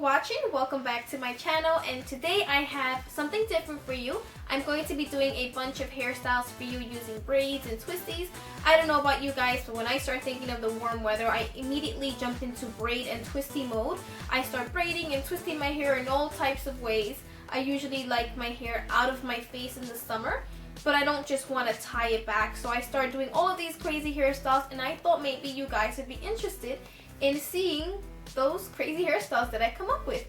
watching. Welcome back to my channel, and today I have something different for you. I'm going to be doing a bunch of hairstyles for you using braids and twisties. I don't know about you guys, but when I start thinking of the warm weather, I immediately jump into braid and twisty mode. I start braiding and twisting my hair in all types of ways. I usually like my hair out of my face in the summer, but I don't just want to tie it back. So I start doing all of these crazy hairstyles, and I thought maybe you guys would be interested in seeing those crazy hairstyles that I come up with.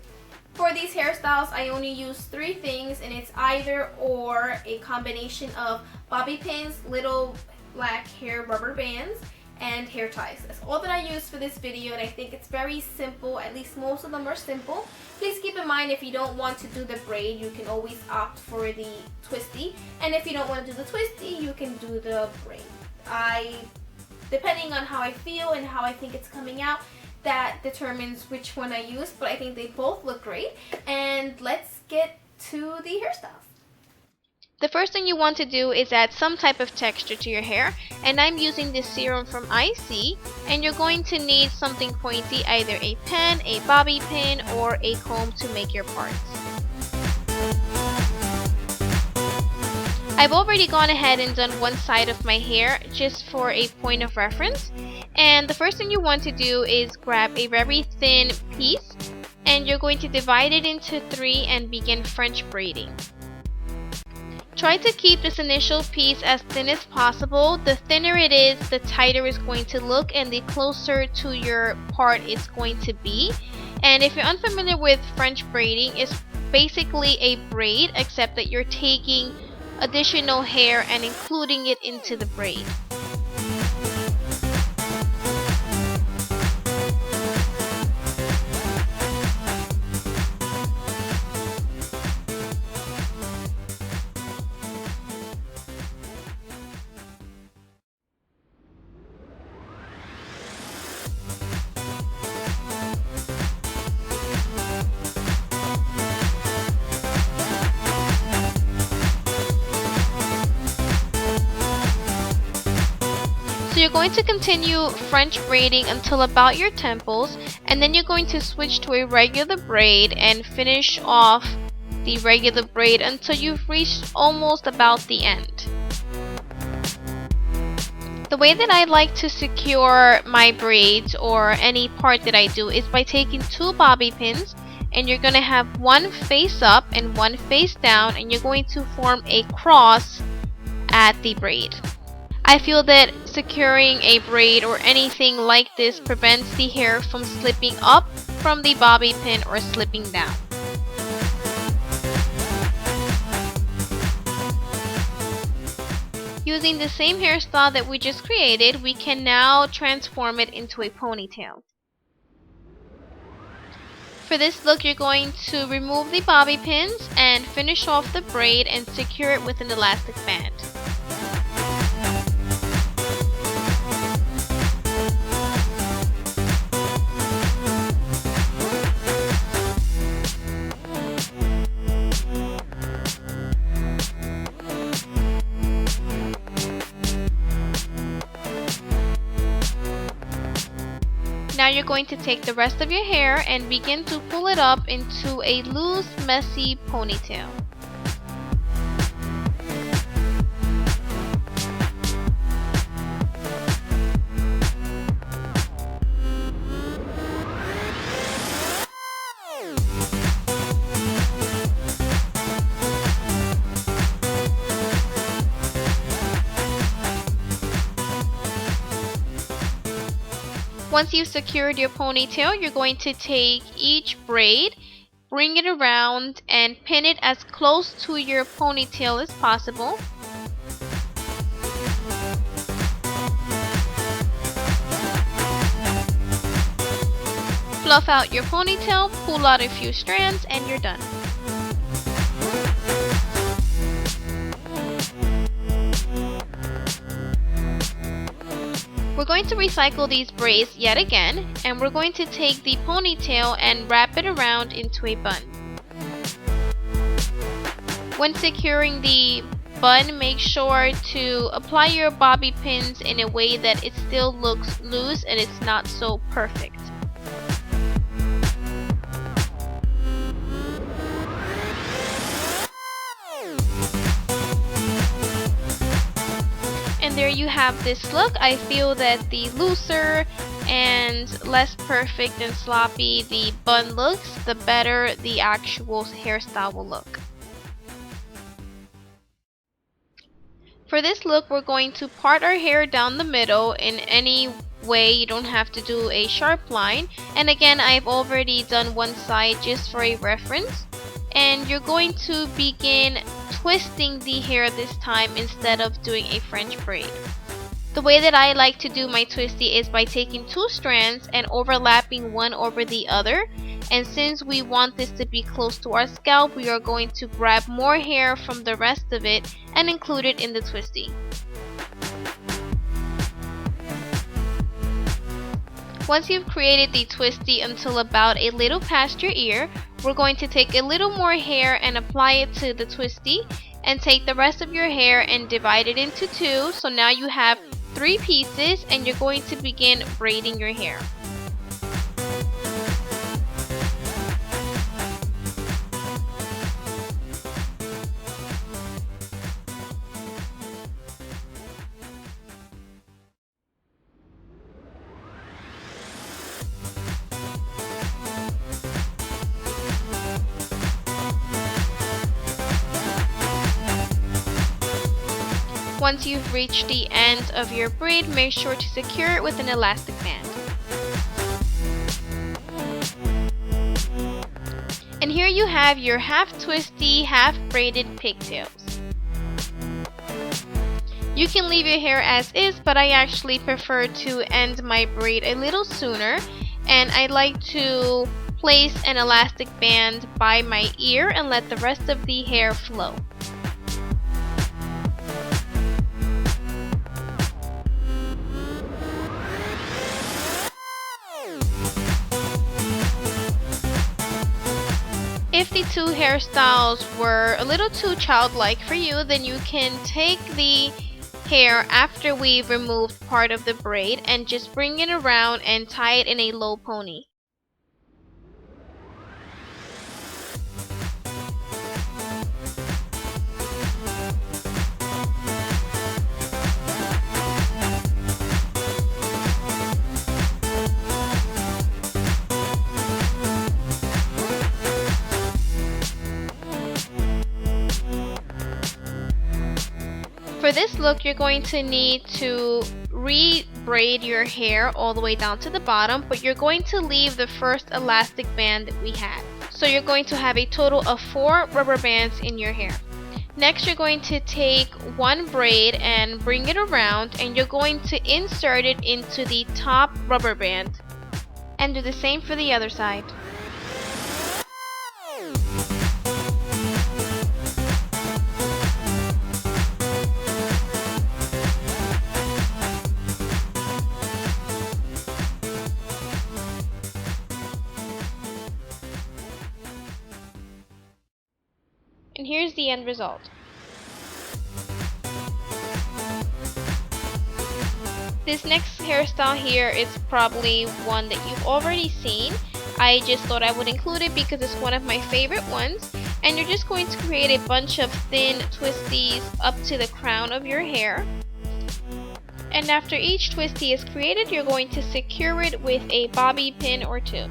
For these hairstyles, I only use 3 things, and it's either or a combination of bobby pins, little black hair rubber bands, and hair ties. That's all that I use for this video, and I think it's very simple. At least most of them are simple. Please keep in mind, if you don't want to do the braid, you can always opt for the twisty, and if you don't want to do the twisty, you can do the braid. Depending on how I feel and how I think it's coming out, that determines which one I use, but I think they both look great. And let's get to the hairstyles. The first thing you want to do is add some type of texture to your hair, and I'm using this serum from IC, and you're going to need something pointy, either a pen, a bobby pin, or a comb to make your parts. I've already gone ahead and done one side of my hair just for a point of reference, and the first thing you want to do is grab a very thin piece, and you're going to divide it into 3 and begin French braiding. Try to keep this initial piece as thin as possible. The thinner it is, the tighter it's going to look, and the closer to your part it's going to be. And if you're unfamiliar with French braiding, it's basically a braid, except that you're taking additional hair and including it into the braid. So you're going to continue French braiding until about your temples, and then you're going to switch to a regular braid and finish off the regular braid until you've reached almost about the end. The way that I like to secure my braids, or any part that I do, is by taking 2 bobby pins, and you're going to have one face up and one face down, and you're going to form a cross at the braid. I feel that securing a braid or anything like this prevents the hair from slipping up from the bobby pin or slipping down. Using the same hairstyle that we just created, we can now transform it into a ponytail. For this look, you're going to remove the bobby pins and finish off the braid and secure it with an elastic band. Now you're going to take the rest of your hair and begin to pull it up into a loose, messy ponytail. Once you've secured your ponytail, you're going to take each braid, bring it around, and pin it as close to your ponytail as possible. Fluff out your ponytail, pull out a few strands, and you're done. We're going to recycle these braids yet again, and we're going to take the ponytail and wrap it around into a bun. When securing the bun, make sure to apply your bobby pins in a way that it still looks loose and it's not so perfect. there you have this look. I feel that the looser and less perfect and sloppy the bun looks, the better the actual hairstyle will look. For this look, we're going to part our hair down the middle in any way. You don't have to do a sharp line. And again, I've already done one side just for a reference. And you're going to begin twisting the hair this time instead of doing a French braid. The way that I like to do my twisty is by taking two strands and overlapping one over the other. And since we want this to be close to our scalp, we are going to grab more hair from the rest of it and include it in the twisty. Once you've created the twisty until about a little past your ear, we're going to take a little more hair and apply it to the twisty, and take the rest of your hair and divide it into two. So now you have 3 pieces, and you're going to begin braiding your hair. Once you've reached the end of your braid, make sure to secure it with an elastic band. And here you have your half twisty, half braided pigtails. You can leave your hair as is, but I actually prefer to end my braid a little sooner, and I like to place an elastic band by my ear and let the rest of the hair flow. If the two hairstyles were a little too childlike for you, then you can take the hair after we've removed part of the braid and just bring it around and tie it in a low pony. For this look, you're going to need to re-braid your hair all the way down to the bottom, but you're going to leave the first elastic band that we had. So you're going to have a total of 4 rubber bands in your hair. Next, you're going to take one braid and bring it around, and you're going to insert it into the top rubber band. And do the same for the other side. And here's the end result. This next hairstyle here is probably one that you've already seen. I just thought I would include it because it's one of my favorite ones. And you're just going to create a bunch of thin twisties up to the crown of your hair. And after each twisty is created, you're going to secure it with a bobby pin or 2.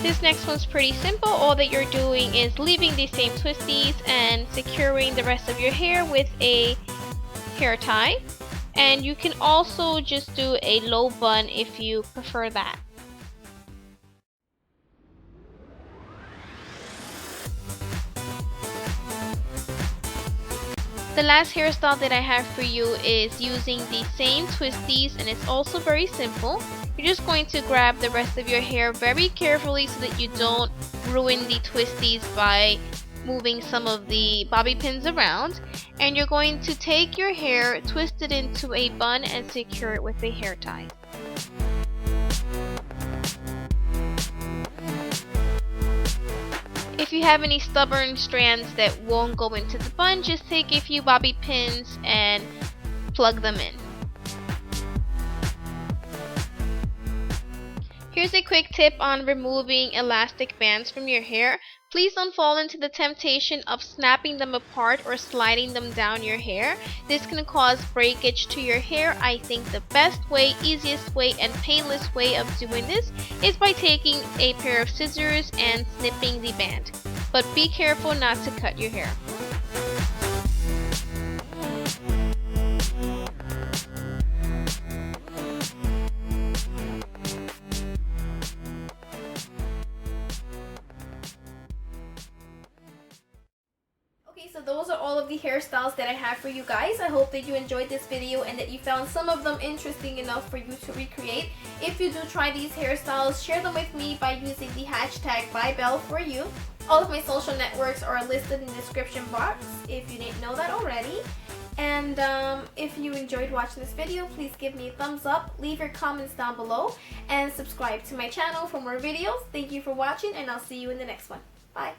This next one's pretty simple. All that you're doing is leaving the same twisties and securing the rest of your hair with a hair tie. And you can also just do a low bun if you prefer that. The last hairstyle that I have for you is using the same twisties, and it's also very simple. You're just going to grab the rest of your hair very carefully so that you don't ruin the twisties by moving some of the bobby pins around. And you're going to take your hair, twist it into a bun, and secure it with a hair tie. If you have any stubborn strands that won't go into the bun, just take a few bobby pins and plug them in. Here's a quick tip on removing elastic bands from your hair. Please don't fall into the temptation of snapping them apart or sliding them down your hair. This can cause breakage to your hair. I think the best way, easiest way, and painless way of doing this is by taking a pair of scissors and snipping the band. But be careful not to cut your hair. Okay, so those are all of the hairstyles that I have for you guys. I hope that you enjoyed this video and that you found some of them interesting enough for you to recreate. If you do try these hairstyles, share them with me by using the hashtag byBelle4u. All of my social networks are listed in the description box if you didn't know that already. And if you enjoyed watching this video, please give me a thumbs up, leave your comments down below, and subscribe to my channel for more videos. Thank you for watching, and I'll see you in the next one. Bye!